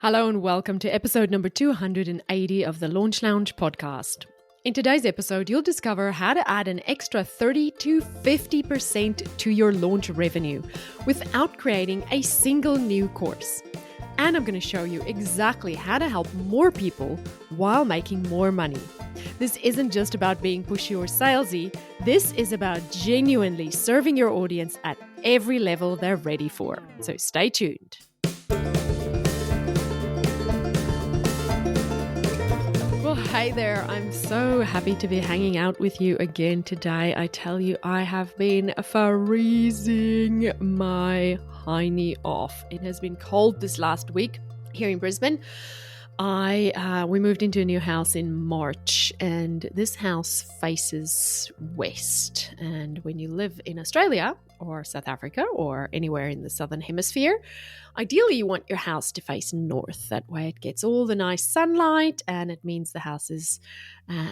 Hello and welcome to episode number 280 of the Launch Lounge podcast. In today's episode, you'll discover how to add an extra 30 to 50% to your launch revenue without creating a single new course. And I'm going to show you exactly how to help more people while making more money. This isn't just about being pushy or salesy. This is about genuinely serving your audience at every level they're ready for. So stay tuned. Well, hey there. I'm so happy to be hanging out with you again today. I tell you, I have been freezing my hiney off. It has been cold this last week here in Brisbane. We moved into a new house in March, and this house faces west. And when you live in Australia or South Africa or anywhere in the Southern Hemisphere, ideally you want your house to face north. That way it gets all the nice sunlight and it means the house is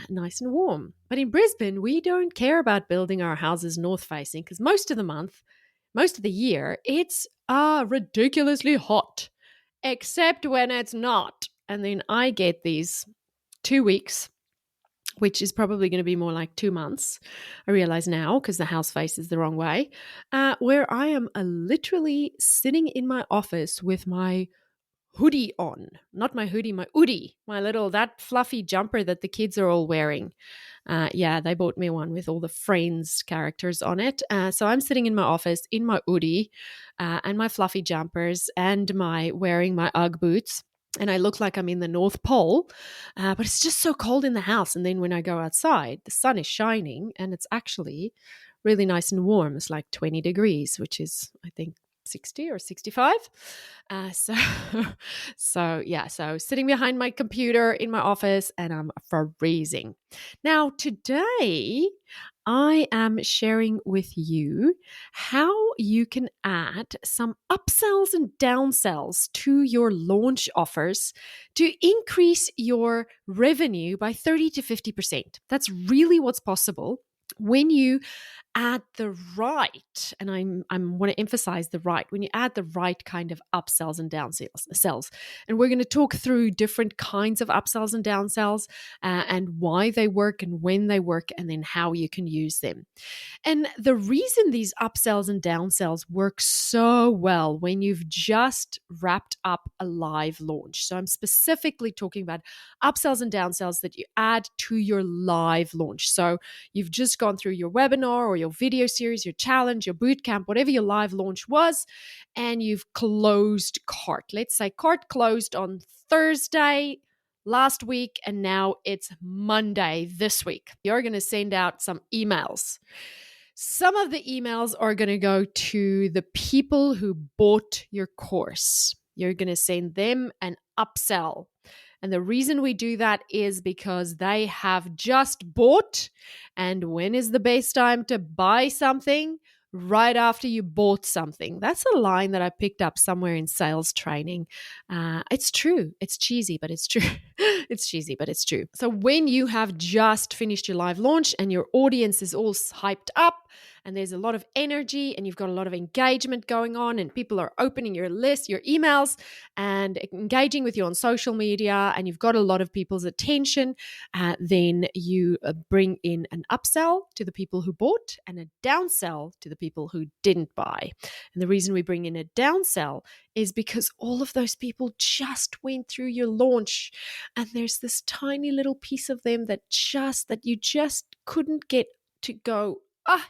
nice and warm. But in Brisbane, we don't care about building our houses north facing because most of the year, it's ridiculously hot, except when it's not. And then I get these 2 weeks, which is probably going to be more like 2 months, I realize now, because the house faces the wrong way, where I am literally sitting in my office with my hoodie on. Not my hoodie, my oodie, that fluffy jumper that the kids are all wearing. They bought me one with all the Friends characters on it. So I'm sitting in my office in my oodie and my fluffy jumpers and wearing my Ugg boots. And I look like I'm in the North Pole, but it's just so cold in the house. And then when I go outside, the sun is shining and it's actually really nice and warm. It's like 20 degrees, which is, I think, 60 or 65. So sitting behind my computer in my office and I'm freezing. Now, today, I am sharing with you how you can add some upsells and downsells to your launch offers to increase your revenue by 30 to 50%. That's really what's possible when you add the right, and I want to emphasize the right, when you add the right kind of upsells and downsells. And we're going to talk through different kinds of upsells and downsells and why they work and when they work and then how you can use them. And the reason these upsells and downsells work so well when you've just wrapped up a live launch. So I'm specifically talking about upsells and downsells that you add to your live launch. So you've just gone through your webinar or your video series, your challenge, your bootcamp, whatever your live launch was, and you've closed cart. Let's say cart closed on Thursday last week, and now it's Monday this week. You're going to send out some emails. Some of the emails are going to go to the people who bought your course. You're going to send them an upsell. And the reason we do that is because they have just bought. And when is the best time to buy something? Right after you bought something. That's a line that I picked up somewhere in sales training. It's true. It's cheesy, but it's true. It's cheesy, but it's true. So when you have just finished your live launch and your audience is all hyped up and there's a lot of energy and you've got a lot of engagement going on and people are opening your list, your emails and engaging with you on social media and you've got a lot of people's attention, then you bring in an upsell to the people who bought and a downsell to the people who didn't buy. And the reason we bring in a downsell is because all of those people just went through your launch and there's this tiny little piece of them that you just couldn't get to go,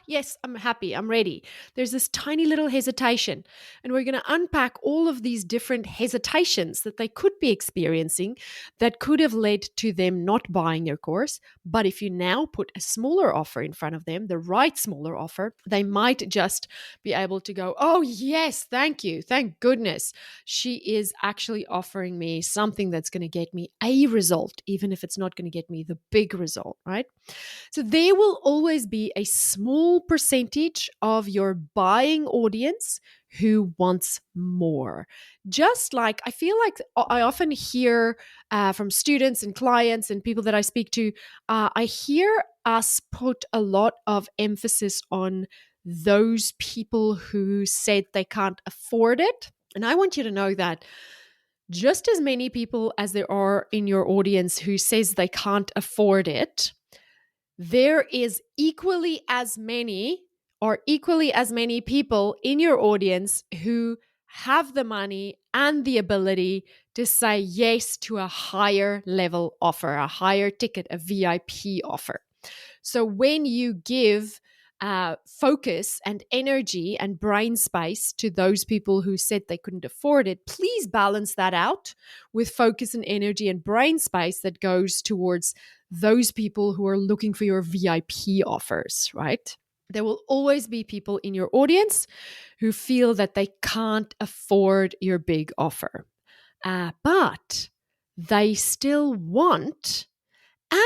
yes, I'm happy, I'm ready. There's this tiny little hesitation. And we're going to unpack all of these different hesitations that they could be experiencing that could have led to them not buying your course. But if you now put a smaller offer in front of them, the right smaller offer, they might just be able to go, oh yes, thank you. Thank goodness. She is actually offering me something that's going to get me a result, even if it's not going to get me the big result, right? So there will always be a small percentage of your buying audience who wants more. Just like I feel like I often hear from students and clients and people that I speak to, I hear us put a lot of emphasis on those people who said they can't afford it. And I want you to know that just as many people as there are in your audience who says they can't afford it, there is equally as many people in your audience who have the money and the ability to say yes to a higher level offer, a higher ticket, a VIP offer. So when you give focus and energy and brain space to those people who said they couldn't afford it, please balance that out with focus and energy and brain space that goes towards those people who are looking for your VIP offers, right? There will always be people in your audience who feel that they can't afford your big offer, but they still want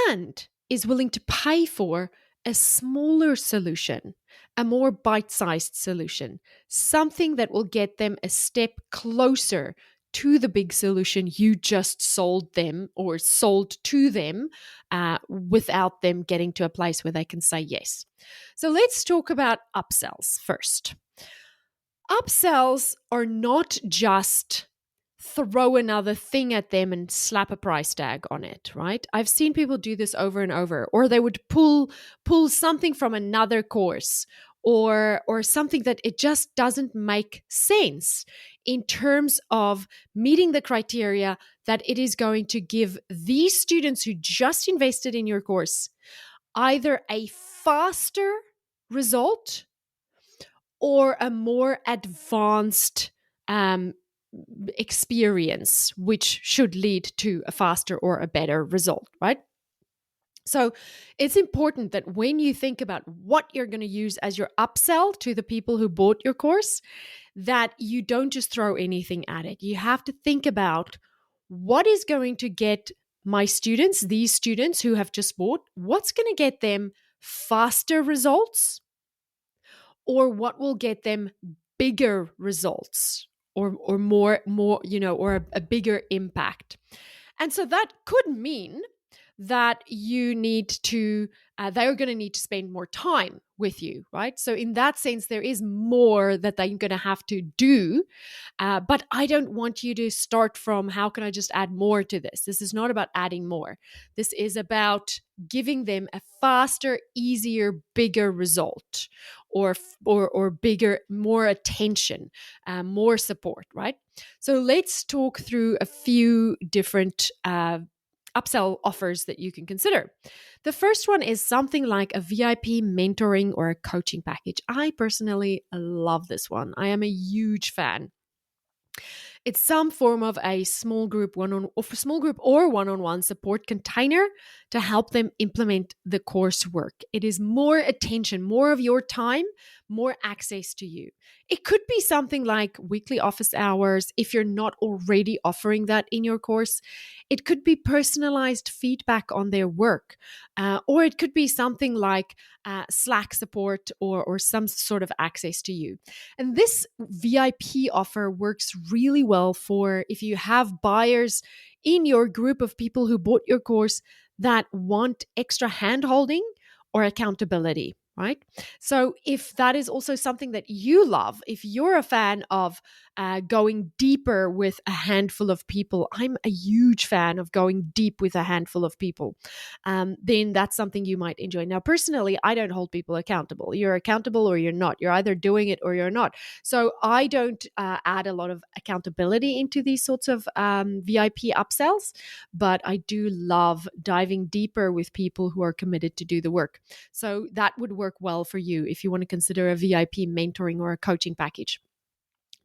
and is willing to pay for a smaller solution, a more bite-sized solution, something that will get them a step closer to the big solution you just sold them or sold to them without them getting to a place where they can say yes. So let's talk about upsells first. Upsells are not just throw another thing at them and slap a price tag on it, right? I've seen people do this over and over, or they would pull something from another course or something that it just doesn't make sense in terms of meeting the criteria that it is going to give these students who just invested in your course either a faster result or a more advanced experience, which should lead to a faster or a better result, right? So it's important that when you think about what you're going to use as your upsell to the people who bought your course, that you don't just throw anything at it. You have to think about what is going to get my students, these students who have just bought, what's going to get them faster results, or what will get them bigger results, or more, or a bigger impact. And so that could mean that you need to, they're going to need to spend more time with you, right? So in that sense, there is more that they're going to have to do. But I don't want you to start from, how can I just add more to this? This is not about adding more. This is about giving them a faster, easier, bigger result, or bigger, more attention, more support, right? So let's talk through a few different upsell offers that you can consider. The first one is something like a VIP mentoring or a coaching package. I personally love this one. I am a huge fan. It's some form of a small group or one-on-one support container to help them implement the coursework. It is more attention, more of your time, more access to you. It could be something like weekly office hours if you're not already offering that in your course. It could be personalized feedback on their work, or it could be something like Slack support or some sort of access to you. And this VIP offer works really well for if you have buyers in your group of people who bought your course that want extra hand-holding or accountability, right? So if that is also something that you love, if you're a fan of going deeper with a handful of people, I'm a huge fan of going deep with a handful of people, then that's something you might enjoy. Now, personally, I don't hold people accountable. You're accountable or you're not. You're either doing it or you're not. So I don't add a lot of accountability into these sorts of VIP upsells, but I do love diving deeper with people who are committed to do the work. So that would work well for you if you want to consider a VIP mentoring or a coaching package.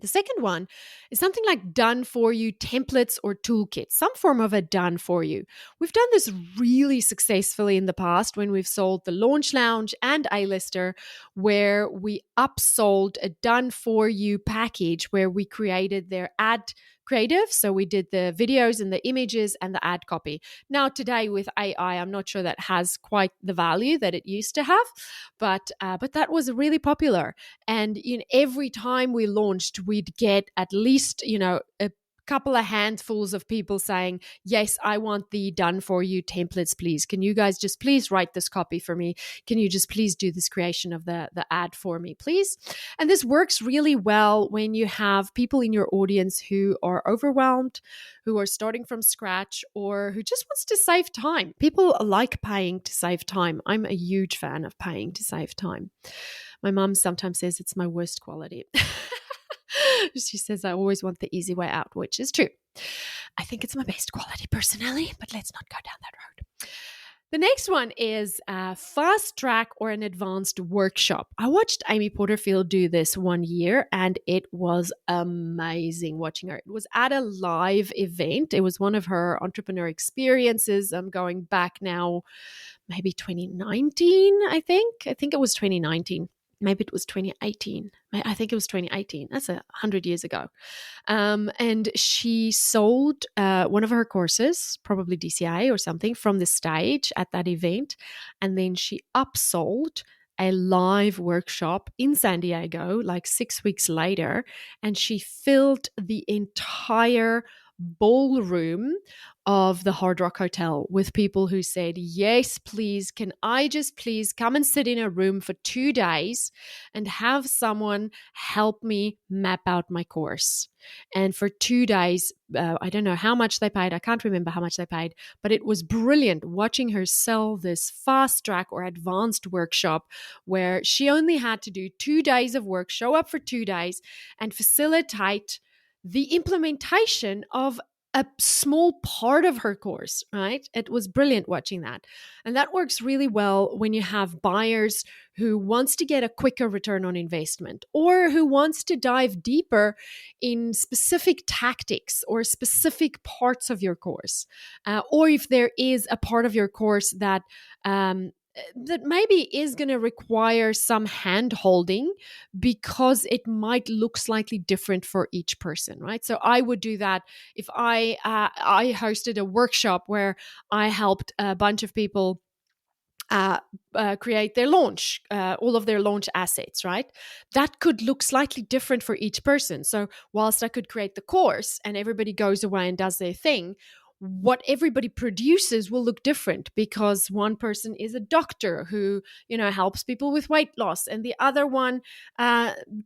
The second one is something like done for you templates or toolkits, some form of a done for you. We've done this really successfully in the past when we've sold the Launch Lounge and A-Lister, where we upsold a done for you package where we created their ad creative. So we did the videos and the images and the ad copy. Now today with AI, I'm not sure that has quite the value that it used to have, but that was really popular. And every time we launched, we'd get at least, a couple of handfuls of people saying, yes, I want the done for you templates, please. Can you guys just please write this copy for me? Can you just please do this creation of the ad for me, please? And this works really well when you have people in your audience who are overwhelmed, who are starting from scratch, or who just wants to save time. People like paying to save time. I'm a huge fan of paying to save time. My mom sometimes says it's my worst quality. She says I always want the easy way out, which is true. I think it's my best quality personally, but let's not go down that road. The next one is a fast track or an advanced workshop. I watched Amy Porterfield do this one year, and it was amazing watching her. It was at a live event. It was one of her entrepreneur experiences. I'm going back now, maybe 2019, I think. I think it was 2019. Maybe it was 2018. I think it was 2018. That's 100 years ago. And she sold one of her courses, probably DCA or something, from the stage at that event. And then she upsold a live workshop in San Diego like 6 weeks later. And she filled the entire ballroom of the Hard Rock Hotel with people who said, yes, please, can I just please come and sit in a room for 2 days and have someone help me map out my course? And for 2 days, I don't know how much they paid. I can't remember how much they paid, but it was brilliant watching her sell this fast track or advanced workshop where she only had to do 2 days of work, show up for 2 days, and facilitate the implementation of a small part of her course, right? It was brilliant watching that. And that works really well when you have buyers who wants to get a quicker return on investment or who wants to dive deeper in specific tactics or specific parts of your course. Or if there is a part of your course that maybe is going to require some hand holding because it might look slightly different for each person, right? So I would do that if I hosted a workshop where I helped a bunch of people create their launch, all of their launch assets, right? That could look slightly different for each person. So whilst I could create the course and everybody goes away and does their thing, what everybody produces will look different because one person is a doctor who, helps people with weight loss, and the other one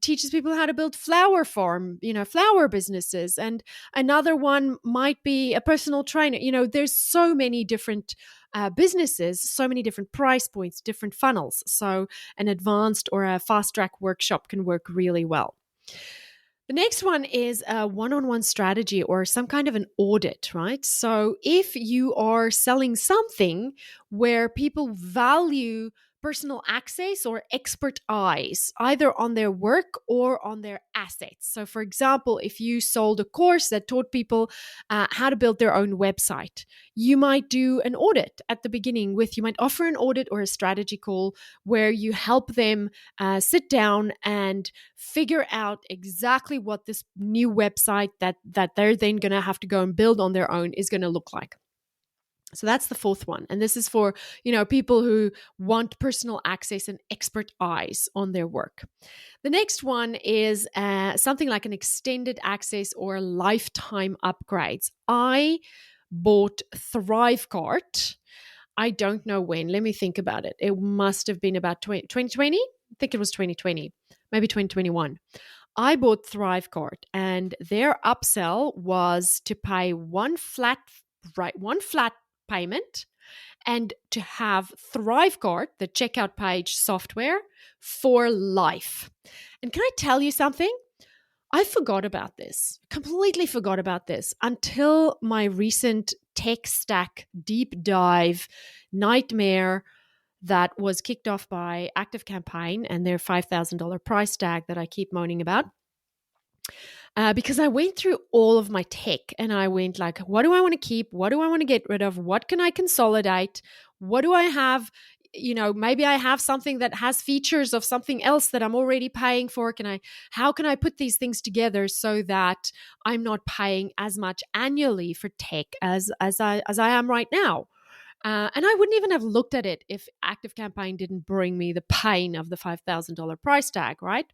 teaches people how to build flower businesses, and another one might be a personal trainer. There's so many different businesses, so many different price points, different funnels. So an advanced or a fast track workshop can work really well. The next one is a one-on-one strategy or some kind of an audit, right? So if you are selling something where people value personal access or expert eyes, either on their work or on their assets. So for example, if you sold a course that taught people how to build their own website, you might do an audit at the beginning you might offer an audit or a strategy call where you help them sit down and figure out exactly what this new website that they're then going to have to go and build on their own is going to look like. So that's the fourth one. And this is for, people who want personal access and expert eyes on their work. The next one is something like an extended access or lifetime upgrades. I bought ThrivCart. I don't know when. Let me think about it. It must have been about 2020. I think it was 2020, maybe 2021. I bought ThrivCart, and their upsell was to pay one flat payment and to have ThrivCart, the checkout page software, for life. And can I tell you something? I forgot about this, completely forgot about this until my recent tech stack deep dive nightmare that was kicked off by ActiveCampaign and their $5,000 price tag that I keep moaning about. Because I went through all of my tech and I went like, what do I want to keep? What do I want to get rid of? What can I consolidate? What do I have? Maybe I have something that has features of something else that I'm already paying for. How can I put these things together so that I'm not paying as much annually for tech as I am right now? And I wouldn't even have looked at it if ActiveCampaign didn't bring me the pain of the $5,000 price tag, right?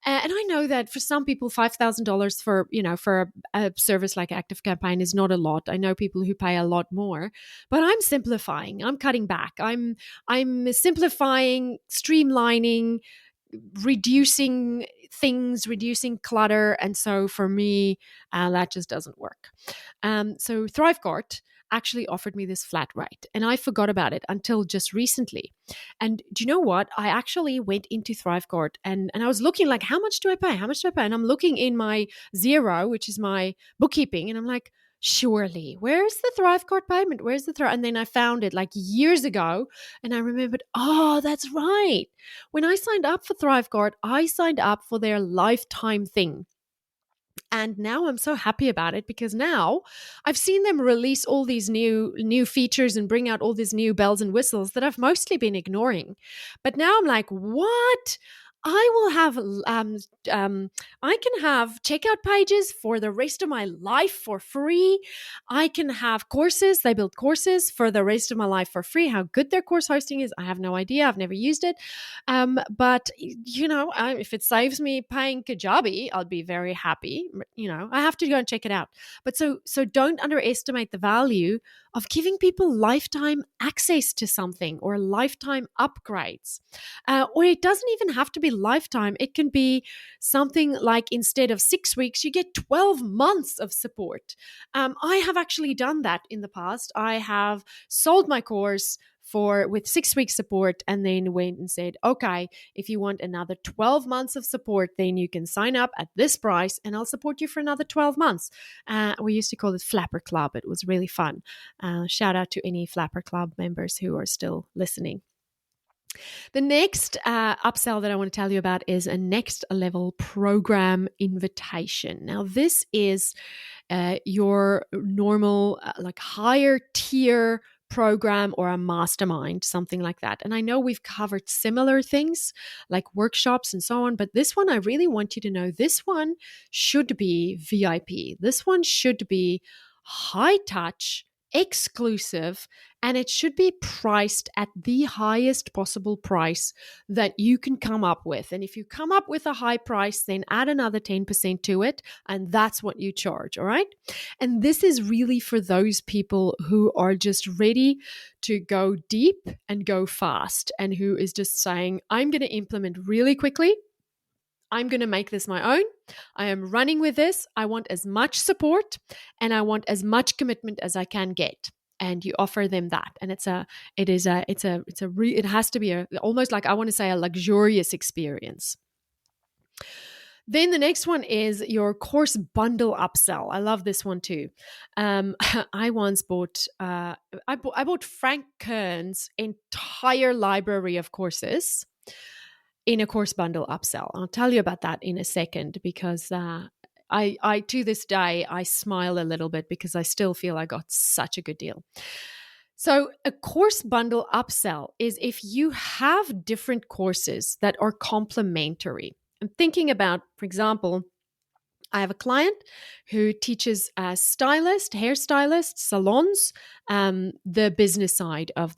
And I know that for some people, $5,000 for a service like ActiveCampaign is not a lot. I know people who pay a lot more, but I'm simplifying. I'm cutting back. I'm simplifying, streamlining, reducing things, reducing clutter. And so for me, that just doesn't work. So ThrivCart actually offered me this flat rate, and I forgot about it until just recently. And do you know what? I actually went into ThrivCart and I was looking like, how much do I pay? How much do I pay? And I'm looking in my Zero, which is my bookkeeping, and I'm like, surely, where's the ThrivCart payment? Where's the Thrive? And then I found it like years ago, and I remembered, oh, that's right. When I signed up for ThrivCart, I signed up for their lifetime thing. And now I'm so happy about it because now I've seen them release all these new features and bring out all these new bells and whistles that I've mostly been ignoring. But now I'm like, what? I will have I can have checkout pages for the rest of my life for free. I can have courses. They build courses for the rest of my life for free. How good their course hosting is, I have no idea. I've never used it. But if it saves me paying Kajabi, I'll be very happy. I have to go and check it out. But so don't underestimate the value of giving people lifetime access to something or lifetime upgrades. Or it doesn't even have to be lifetime. It can be something like instead of 6 weeks, you get 12 months of support. I have actually done that in the past. I have sold my course with 6 weeks support and then went and said, okay, if you want another 12 months of support, then you can sign up at this price and I'll support you for another 12 months. We used to call it Flapper Club. It was really fun. Shout out to any Flapper Club members who are still listening. The next upsell that I want to tell you about is a next level program invitation. Now, this is your normal, higher tier program or a mastermind, something like that. And I know we've covered similar things like workshops and so on, but this one, I really want you to know this one should be VIP. This one should be high touch, exclusive, and it should be priced at the highest possible price that you can come up with. And if you come up with a high price, then add another 10% to it, and that's what you charge, all right? And this is really for those people who are just ready to go deep and go fast, and who is just saying, I'm going to implement really quickly. I'm going to make this my own. I am running with this. I want as much support and I want as much commitment as I can get. And you offer them that. And it has to be almost like, I want to say, a luxurious experience. Then the next one is your course bundle upsell. I love this one too. I once bought Frank Kern's entire library of courses in a course bundle upsell. I'll tell you about that in a second, because I to this day, I smile a little bit because I still feel I got such a good deal. So a course bundle upsell is if you have different courses that are complementary. I'm thinking about, for example, I have a client who teaches hairstylists, salons, the business side of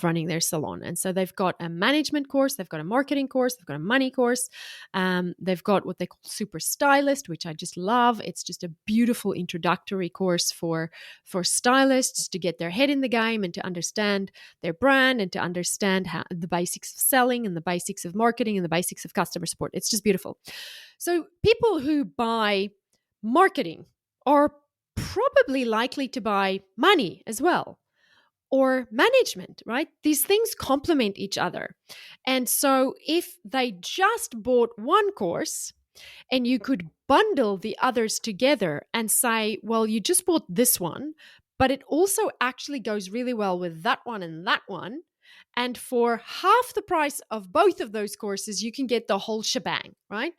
running their salon. And so they've got a management course, they've got a marketing course, they've got a money course, they've got what they call Super Stylist, which I just love. It's just a beautiful introductory course for stylists to get their head in the game and to understand their brand and to understand the basics of selling and the basics of marketing and the basics of customer support. It's just beautiful. So people who buy marketing are probably likely to buy money as well, or management, right? These things complement each other. And so if they just bought one course and you could bundle the others together and say, well, you just bought this one, but it also actually goes really well with that one and that one. And for half the price of both of those courses, you can get the whole shebang, right?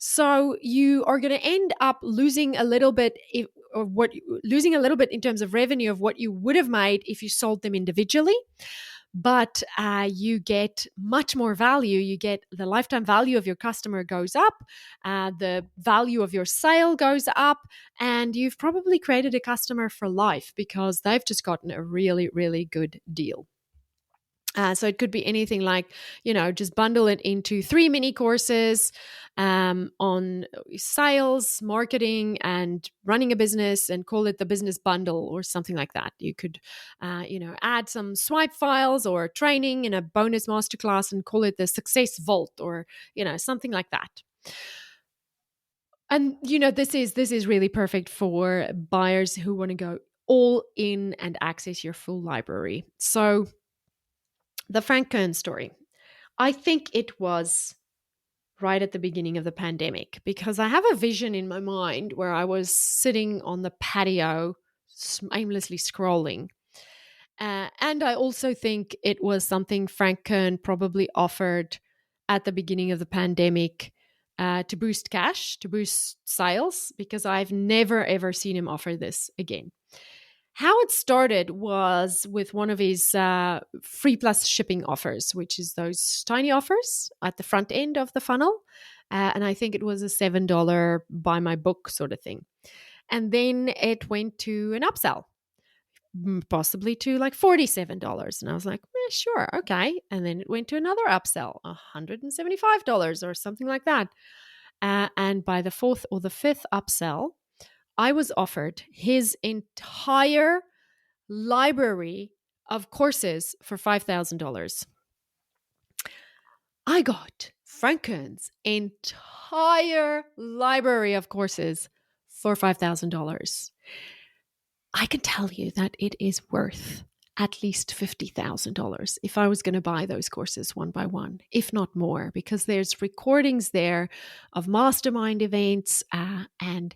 So you are going to end up losing a little bit in terms of revenue of what you would have made if you sold them individually. but you get much more value. You get the lifetime value of your customer goes up, the value of your sale goes up, and you've probably created a customer for life because they've just gotten a really, really good deal. So it could be anything like, just bundle it into 3 mini courses on sales, marketing, and running a business, and call it the business bundle or something like that. You could, add some swipe files or training in a bonus masterclass and call it the success vault, or, something like that. And, this is really perfect for buyers who want to go all in and access your full library. So the Frank Kern story. I think it was right at the beginning of the pandemic, because I have a vision in my mind where I was sitting on the patio aimlessly scrolling. And I also think it was something Frank Kern probably offered at the beginning of the pandemic to boost cash, to boost sales, because I've never, ever seen him offer this again. How it started was with one of his free plus shipping offers, which is those tiny offers at the front end of the funnel. And I think it was a $7 buy my book sort of thing. And then it went to an upsell, possibly to like $47. And I was like, sure, okay. And then it went to another upsell, $175 or something like that. And by the fourth or the fifth upsell, I was offered his entire library of courses for $5,000. I got Frank Kern's entire library of courses for $5,000. I can tell you that it is worth at least $50,000 if I was going to buy those courses one by one, if not more, because there's recordings there of mastermind events and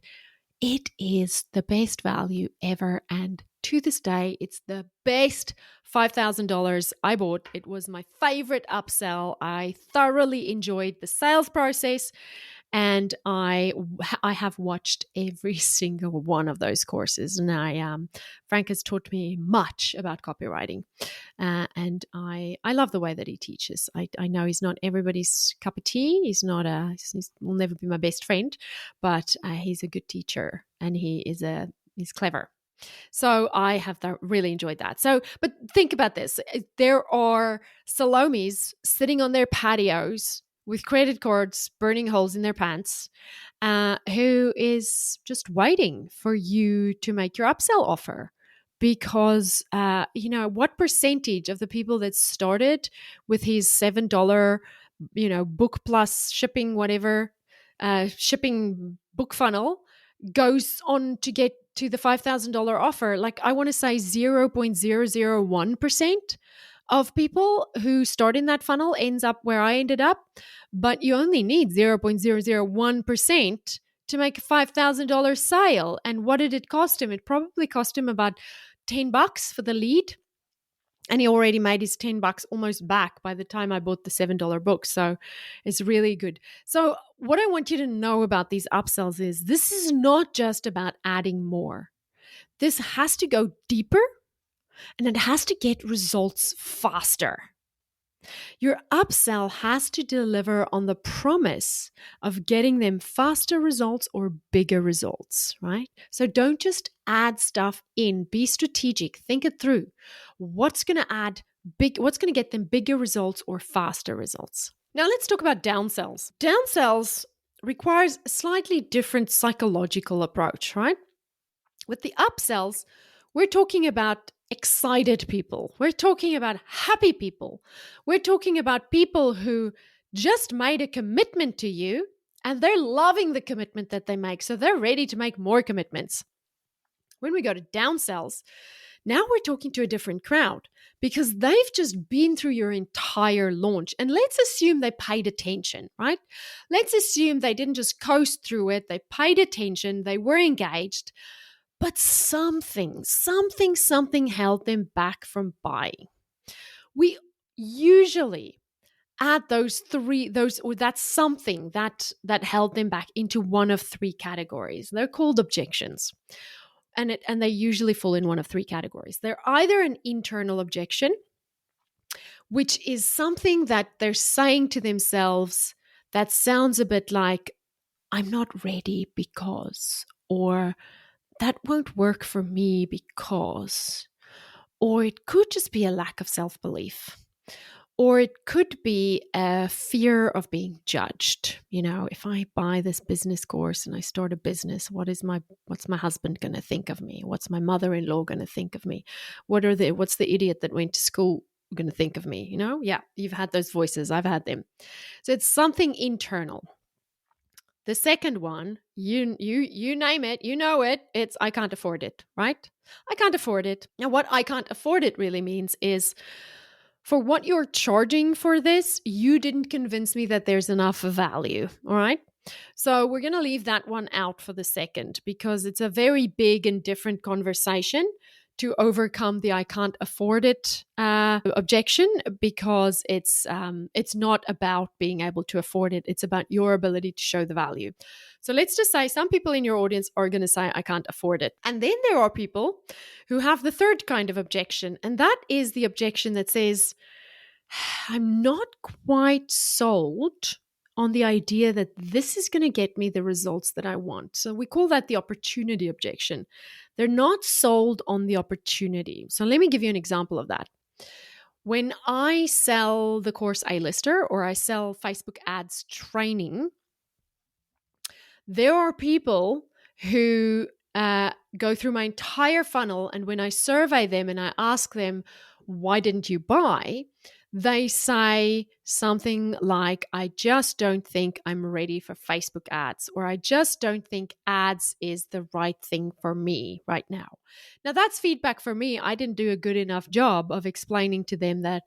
it is the best value ever. And to this day, it's the best $5,000 I bought. It was my favorite upsell. I thoroughly enjoyed the sales process. And I have watched every single one of those courses. And Frank has taught me much about copywriting. And I love the way that he teaches. I know he's not everybody's cup of tea. He will never be my best friend, but he's a good teacher and he's clever. So I have really enjoyed that. But think about this. There are Salomes sitting on their patios with credit cards burning holes in their pants, who is just waiting for you to make your upsell offer. Because, what percentage of the people that started with his $7, book plus shipping, whatever, shipping book funnel goes on to get to the $5,000 offer? Like, I want to say 0.001% of people who start in that funnel ends up where I ended up, but you only need 0.001% to make a $5,000 sale. And what did it cost him? It probably cost him about $10 for the lead. And he already made his $10 almost back by the time I bought the $7 book. So it's really good. So what I want you to know about these upsells is this is not just about adding more. This has to go deeper and it has to get results faster. Your upsell has to deliver on the promise of getting them faster results or bigger results, right? So don't just add stuff in. Be strategic. Think it through. What's going to get them bigger results or faster results? Now let's talk about downsells. Downsells requires a slightly different psychological approach, right? With the upsells, we're talking about excited people. We're talking about happy people. We're talking about people who just made a commitment to you and they're loving the commitment that they make. So they're ready to make more commitments. When we go to downsells, now we're talking to a different crowd because they've just been through your entire launch. And let's assume they paid attention, right? Let's assume they didn't just coast through it. They paid attention. They were engaged. But something held them back from buying. We usually add that's something that held them back into one of three categories. They're called objections. And they usually fall in one of three categories. They're either an internal objection, which is something that they're saying to themselves that sounds a bit like, I'm not ready because, or that won't work for me because, or it could just be a lack of self-belief. Or it could be a fear of being judged. If I buy this business course and I start a business, what's my husband going to think of me? What's my mother-in-law going to think of me? What's the idiot that went to school going to think of me? Yeah, you've had those voices. I've had them. So it's something internal. The second one, you name it, you know it. It's I can't afford it, right? I can't afford it. Now, what I can't afford it really means is, for what you're charging for this, you didn't convince me that there's enough value, all right? So we're going to leave that one out for the second, because it's a very big and different conversation to overcome the I can't afford it objection, because it's not about being able to afford it. It's about your ability to show the value. So let's just say some people in your audience are going to say, I can't afford it. And then there are people who have the third kind of objection. And that is the objection that says, I'm not quite sold on the idea that this is going to get me the results that I want. So we call that the opportunity objection. They're not sold on the opportunity. So let me give you an example of that. When I sell the course A-Lister, or I sell Facebook ads training, there are people who go through my entire funnel, and when I survey them and I ask them, why didn't you buy? They say something like, I just don't think I'm ready for Facebook ads, or I just don't think ads is the right thing for me right now. Now, that's feedback for me. I didn't do a good enough job of explaining to them that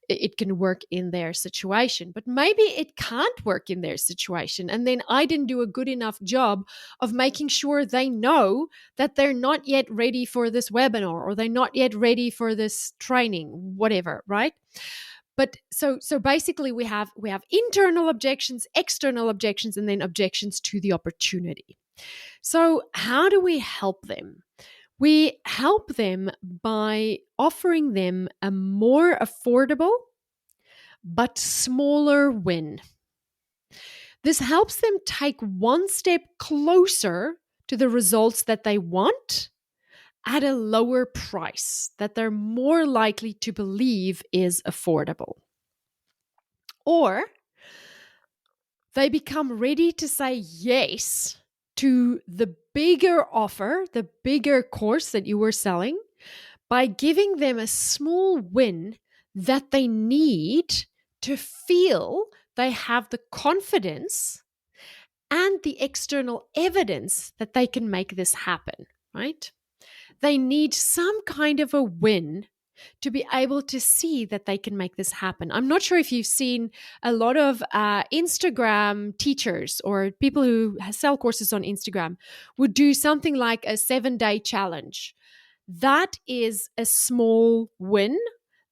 it can work in their situation, but maybe it can't work in their situation. And then I didn't do a good enough job of making sure they know that they're not yet ready for this webinar, or they're not yet ready for this training, whatever, right? But so basically we have internal objections, external objections, and then objections to the opportunity. So how do we help them? We help them by offering them a more affordable but smaller win. This helps them take one step closer to the results that they want at a lower price that they're more likely to believe is affordable. Or they become ready to say yes to the bigger offer, the bigger course that you were selling, by giving them a small win that they need to feel they have the confidence and the external evidence that they can make this happen, right? They need some kind of a win to be able to see that they can make this happen. I'm not sure if you've seen a lot of Instagram teachers or people who sell courses on Instagram would do something like a 7-day challenge. That is a small win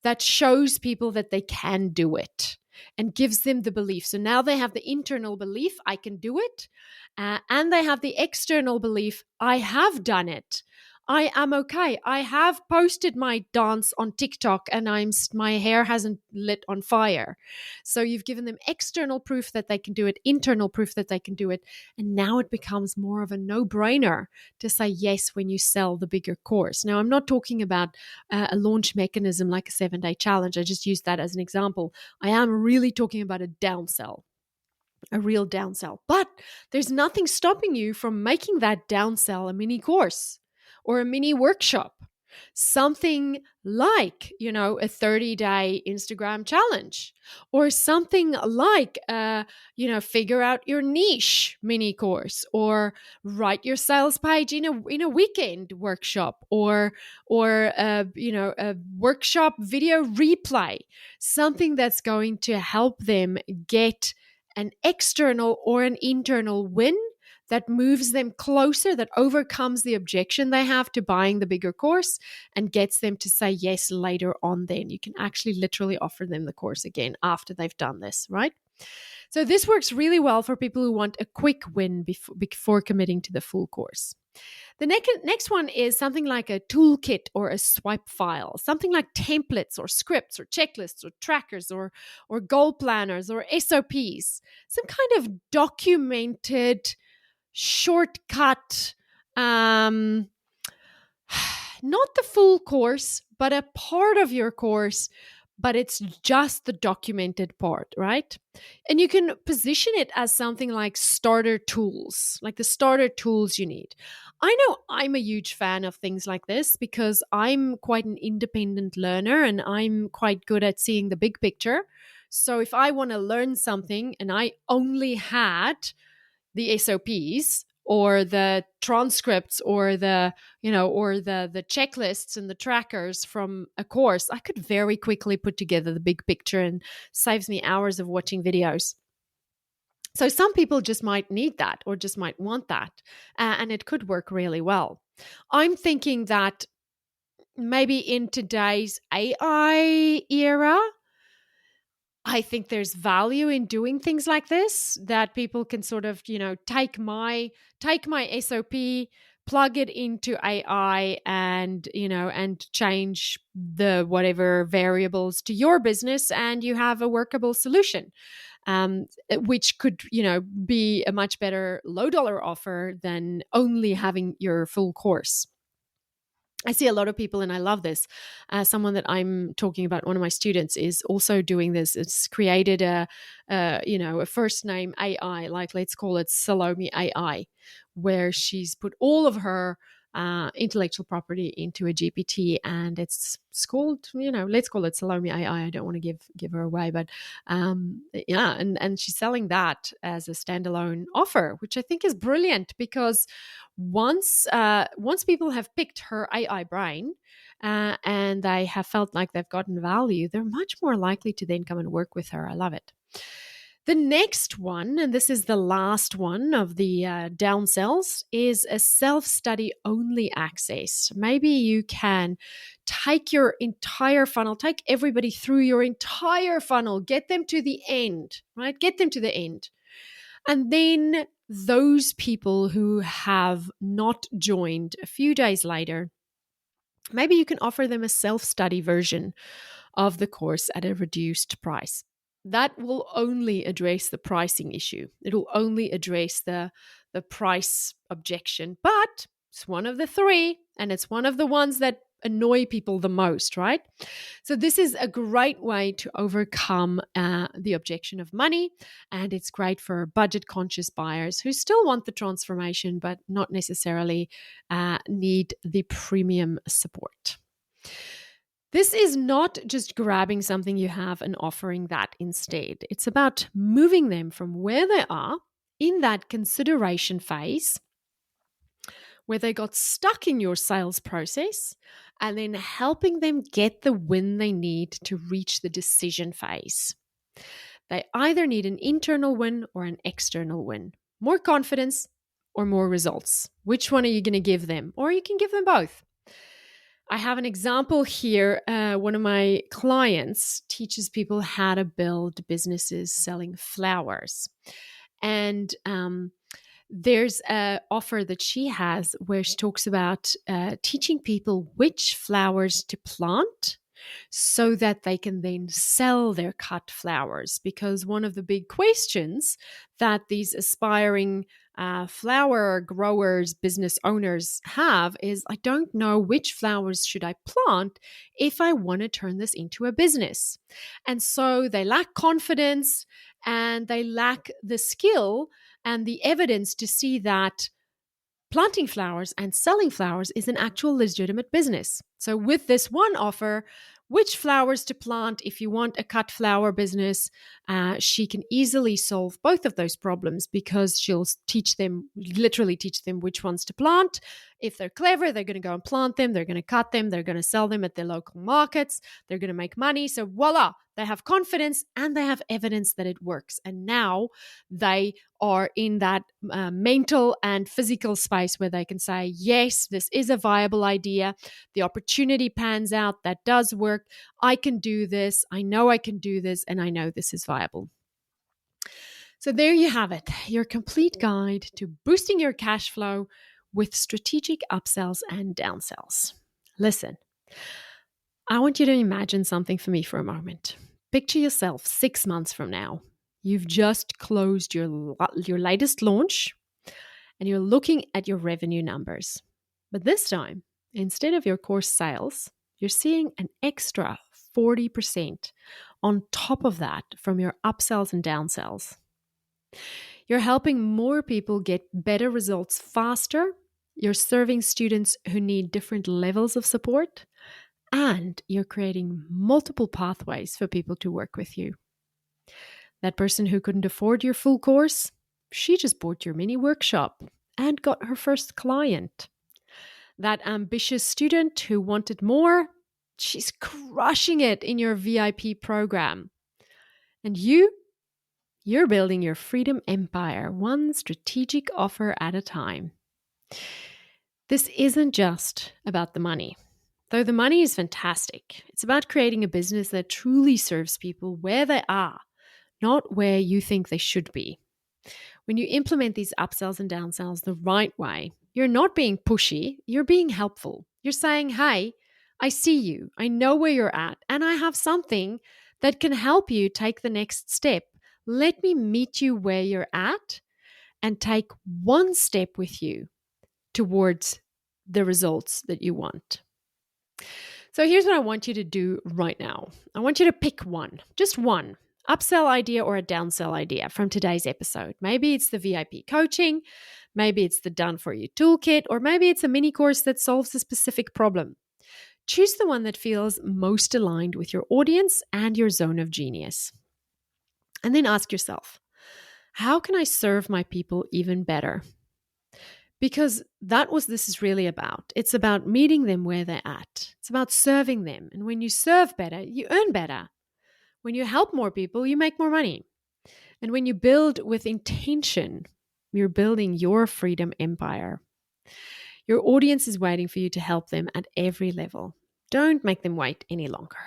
that shows people that they can do it and gives them the belief. So now they have the internal belief, I can do it, and they have the external belief, I have done it. I am okay. I have posted my dance on TikTok and my hair hasn't lit on fire. So you've given them external proof that they can do it, internal proof that they can do it. And now it becomes more of a no-brainer to say yes when you sell the bigger course. Now, I'm not talking about a launch mechanism like a 7-day challenge. I just used that as an example. I am really talking about a downsell. A real downsell. But there's nothing stopping you from making that downsell a mini course or a mini workshop. Something like, a 30-day Instagram challenge, or something like, figure out your niche mini course, or write your sales page in a weekend workshop, or a workshop video replay, something that's going to help them get an external or an internal win that moves them closer, that overcomes the objection they have to buying the bigger course and gets them to say yes later on. Then you can actually literally offer them the course again after they've done this, right? So this works really well for people who want a quick win before committing to the full course. The next one is something like a toolkit or a swipe file, something like templates or scripts or checklists or trackers or goal planners or SOPs, some kind of documented shortcut, not the full course, but a part of your course, but it's just the documented part, right? And you can position it as something like starter tools, like the starter tools you need. I know I'm a huge fan of things like this because I'm quite an independent learner and I'm quite good at seeing the big picture. So if I want to learn something and I only had the SOPs or the transcripts or the checklists and the trackers from a course, I could very quickly put together the big picture and saves me hours of watching videos. So some people just might need that or just might want that, and it could work really well. I'm thinking that maybe in today's AI era, I think there's value in doing things like this, that people can sort of, take my SOP, plug it into AI and change the whatever variables to your business, and you have a workable solution, which could, be a much better low dollar offer than only having your full course. I see a lot of people, and I love this. Someone that I'm talking about, one of my students, is also doing this. It's created a first name AI, like let's call it Salome AI, where she's put all of her intellectual property into a GPT, and it's called, let's call it Salome AI. I don't want to give her away, but and she's selling that as a standalone offer, which I think is brilliant because once people have picked her AI brain and they have felt like they've gotten value, they're much more likely to then come and work with her. I love it. The next one, and this is the last one of the downsells, is a self-study only access. Maybe you can take your entire funnel, take everybody through your entire funnel, get them to the end, right? Get them to the end. And then those people who have not joined a few days later, maybe you can offer them a self-study version of the course at a reduced price. That will only address the pricing issue. It'll only address the price objection, but it's one of the three, and it's one of the ones that annoy people the most, right? So this is a great way to overcome the objection of money, and it's great for budget-conscious buyers who still want the transformation but not necessarily need the premium support. This is not just grabbing something you have and offering that instead. It's about moving them from where they are in that consideration phase, where they got stuck in your sales process, and then helping them get the win they need to reach the decision phase. They either need an internal win or an external win, more confidence or more results. Which one are you going to give them? Or you can give them both. I have an example here. One of my clients teaches people how to build businesses selling flowers. And there's an offer that she has where she talks about teaching people which flowers to plant so that they can then sell their cut flowers. Because one of the big questions that these aspiring flower growers, business owners have is, I don't know which flowers should I plant if I want to turn this into a business. And so they lack confidence and they lack the skill and the evidence to see that planting flowers and selling flowers is an actual legitimate business. So with this one offer, which flowers to plant if you want a cut flower business, she can easily solve both of those problems because she'll literally teach them which ones to plant. If they're clever, they're going to go and plant them, they're going to cut them, they're going to sell them at their local markets, they're going to make money. So voila, they have confidence and they have evidence that it works. And now they are in that mental and physical space where they can say, yes, this is a viable idea. The opportunity pans out. That does work. I can do this. I know I can do this. And I know this is viable. So there you have it, your complete guide to boosting your cash flow with strategic upsells and downsells. Listen, I want you to imagine something for me for a moment. Picture yourself 6 months from now. You've just closed your latest launch and you're looking at your revenue numbers. But this time, instead of your course sales, you're seeing an extra 40% on top of that from your upsells and downsells. You're helping more people get better results faster. You're serving students who need different levels of support. And you're creating multiple pathways for people to work with you. That person who couldn't afford your full course, she just bought your mini workshop and got her first client. That ambitious student who wanted more, she's crushing it in your VIP program. And you're building your freedom empire, one strategic offer at a time. This isn't just about the money. Though the money is fantastic, it's about creating a business that truly serves people where they are, not where you think they should be. When you implement these upsells and downsells the right way, you're not being pushy, you're being helpful. You're saying, hey, I see you, I know where you're at, and I have something that can help you take the next step. Let me meet you where you're at and take one step with you towards the results that you want. So here's what I want you to do right now. I want you to pick one, just one, upsell idea or a downsell idea from today's episode. Maybe it's the VIP coaching, maybe it's the done for you toolkit, or maybe it's a mini course that solves a specific problem. Choose the one that feels most aligned with your audience and your zone of genius. And then ask yourself, how can I serve my people even better? Because this is really about. It's about meeting them where they're at. It's about serving them. And when you serve better, you earn better. When you help more people, you make more money. And when you build with intention, you're building your freedom empire. Your audience is waiting for you to help them at every level. Don't make them wait any longer.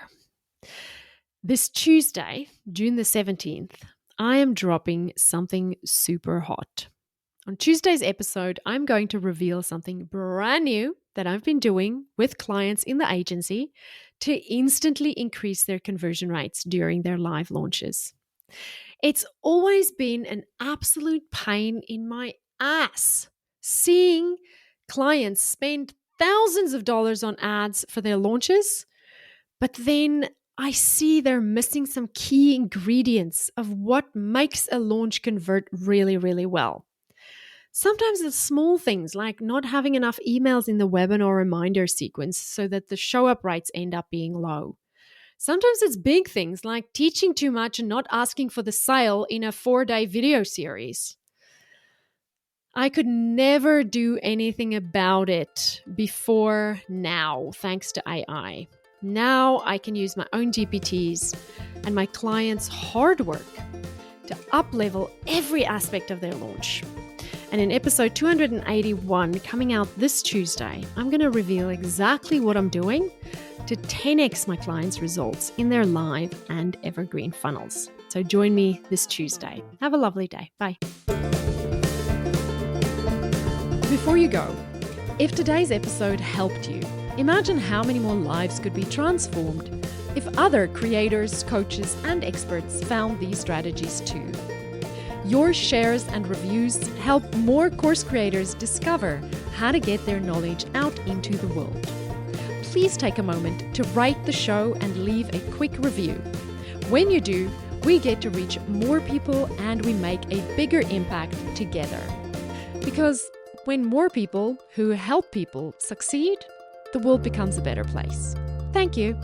This Tuesday, June the 17th, I am dropping something super hot. On Tuesday's episode, I'm going to reveal something brand new that I've been doing with clients in the agency to instantly increase their conversion rates during their live launches. It's always been an absolute pain in my ass seeing clients spend thousands of dollars on ads for their launches, but then I see they're missing some key ingredients of what makes a launch convert really, really well. Sometimes it's small things like not having enough emails in the webinar reminder sequence so that the show-up rates end up being low. Sometimes it's big things like teaching too much and not asking for the sale in a 4-day video series. I could never do anything about it before now, thanks to AI. Now I can use my own GPTs and my clients' hard work to up-level every aspect of their launch. And in episode 281, coming out this Tuesday, I'm going to reveal exactly what I'm doing to 10x my clients' results in their live and evergreen funnels. So join me this Tuesday. Have a lovely day. Bye. Before you go, if today's episode helped you, imagine how many more lives could be transformed if other creators, coaches, and experts found these strategies too. Your shares and reviews help more course creators discover how to get their knowledge out into the world. Please take a moment to rate the show and leave a quick review. When you do, we get to reach more people and we make a bigger impact together. Because when more people who help people succeed, the world becomes a better place. Thank you.